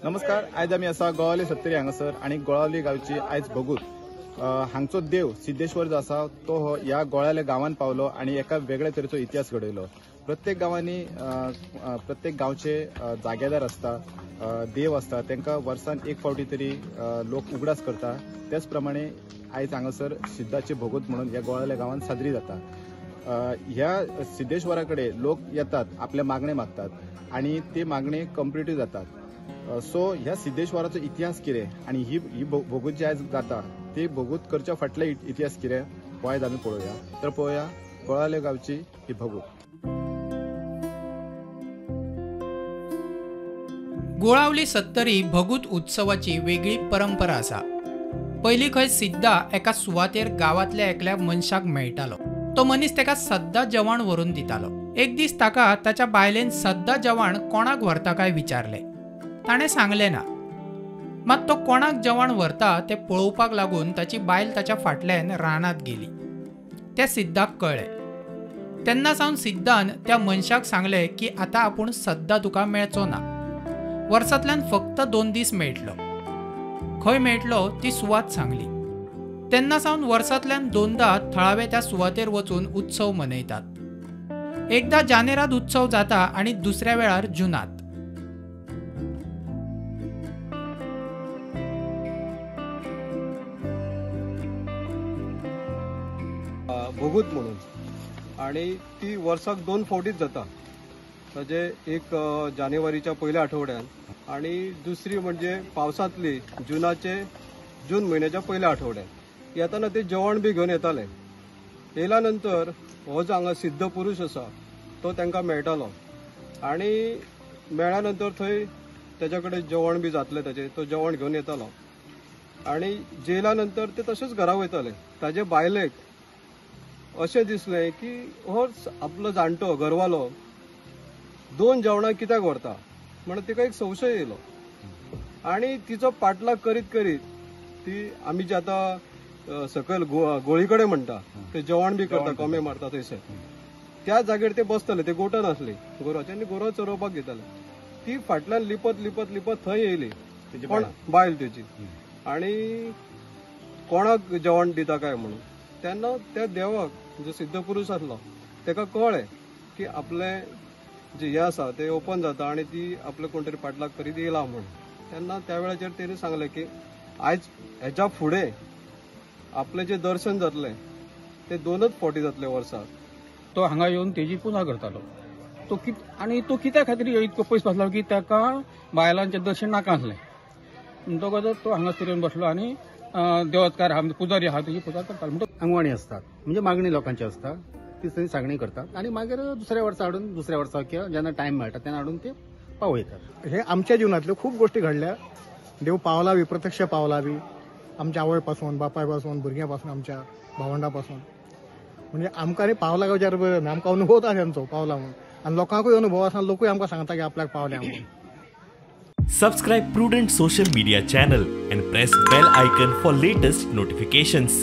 नमस्कार. आयज आमी आसा गोवावले सत्तरी हांगासर आनी गोळावली गांवची आयज बघूत हांगचो देव सिद्धेश्वर जो आसा तो ह्या गोळावले गांवांत पावलो आनी एका वेगळ्या तरेचो इतिहास घडयलो. प्रत्येक गांवांनी प्रत्येक गांवचे जागेदार आसता, देव आसता, तांकां वर्सान एक फावटी तरी लोक उगडास करता. त्याच प्रमाणे आयज हांगासर सिद्धाचे भोगूत म्हणून ह्या गोळावले गांवांत साजरी जाता. ह्या सिद्धेश्वरा कडेन लोक येतात, आपले मागणे मागतात आनी ते मागणे कंप्लीटूय जातात. सो ह्या सिद्धेश्वराचो इतिहास कितें आनी ही भोगूत जी आयज जाता ती भोगूत करच्या फाटले इतिहास कितें हो आयज आमी पळोवया. तर पळोवया गोळावले गांवची ही भोगूत. गोळावली सत्तरी भोगूत उत्सवाची वेगळी परंपरा आसा. पयलीं खंय सिद्धा एका सुवातेर गांवांतल्या एकल्या मनशाक मेळटालो. तो मनीस ताका सद्दां जेवण व्हरून दितालो. एक दीस ताका ताच्या बायलेन सद्दां जेवण कोणाक व्हरता काय विचारलें. ताणें सांगलें ना. मात तो कोणाक जेवण व्हरता तें पळोवपाक लागून ताची बायल ताच्या फाटल्यान रानांत गेली. तें सिद्धाक कळ्ळें. तेन्ना सावन सिद्धान त्या मनशाक सांगलें की आतां आपूण सद्दां तुका मेळचो ना. वर्सांतल्यान फक्त 2 दीस मेळटलो. खंय मेळटलो ती सुवात सांगली. तेन्ना सावन वर्सांतल्यान 2दा थळावे त्या सुवातेर वचून उत्सव मनयतात. एकदां जानेरांत उत्सव जाता आनी दुसऱ्या वेळार जुनांत. भोगूत म्हणून आणि ती वर्साक 2 फावटीच जाता. म्हणजे एक जानेवारीच्या पयल्या आठवड्यात आणि दुसरी म्हणजे पावसांतली जून म्हयन्याच्या पयल्या आठवड्यात येताना ते जेवण बी घेवन येताले. येयल्या नंतर हो जो हांगा सिद्ध पुरुश आसा तो तांकां मेळटालो आणि मेळ्ळ्या नंतर थंय तेच्या कडेन जेवण बी जातलें ताचें. तो जेवण घेवन येतालो आणि जेयल्या नंतर ते तशेंच घरा वयताले. ताचे बायलेक अशें दिसलें की हो आपलो जाणटो घरवालो 2 जेवणां कित्याक व्हरता म्हणून तिका एक संशय येयलो आणि तिचो पाटलाग करीत करीत ती आमी जे आतां सकयल गोळी कडेन म्हणटा ते जेवण बी करता, कोंबे मारता थंयसर त्या जागेर ते बसतले. ते गोठन आसली गोरवाचे आनी गोरवां चरोवपाक घेताले. ती फाटल्यान लिपत लिपत लिपत थंय येयली पण बायल तेची आणि कोणाक जेवण दिता काय म्हणून. तेन्ना त्या देवाक जो सिद्ध पुरुश आसलो ताका कळ्ळें की आपले जे हे आसा ते ओपन जाता आणि ती आपले कोण तरी पाटलाग करीत येयला म्हणून. तेन्ना त्या वेळाचेर तेणी सांगलें की आयज हेच्या फुडें आपलें जें दर्शन जातलें ते 2च फावटी जातलें वर्साक. तो हांगा येवन तेजी पुजा करतालो. तो कित्या खातीर इतको पयस बसलो की ताका बायलांचें दर्शन नाका आसलें. म्हणटकच तो हांगासर येवन बसलो आनी देवत्कार आहा पुजारी आहा तेजी पुजा करतालो. अंगवाणी असतात म्हणजे मागणी लोकांची असता ती थंय सांगणी करतात आणि मागीर दुसऱ्या वर्सा हाडून दुसऱ्या वर्सा किंवा जेन्ना टायम मेळटा तेन्ना हाडून ते पावयतात. हे आमच्या जीवनातल्यो खूप गोष्टी घडल्या. देव पावला बी, प्रत्यक्ष पावला बी. आमच्या आवय पासून, बापाय पासून, भुरग्यां पासून, आमच्या भावंडा पासून. म्हणजे आमकां पावला गावच्यार आमकां अनुभव जाता तेंचो पावला म्हणून आनी लोकांकूय अनुभव आसा. लोकूय आमकां सांगता की आपल्याक पावल्या म्हणून. Subscribe Prudent social media channel and press bell icon for latest notifications.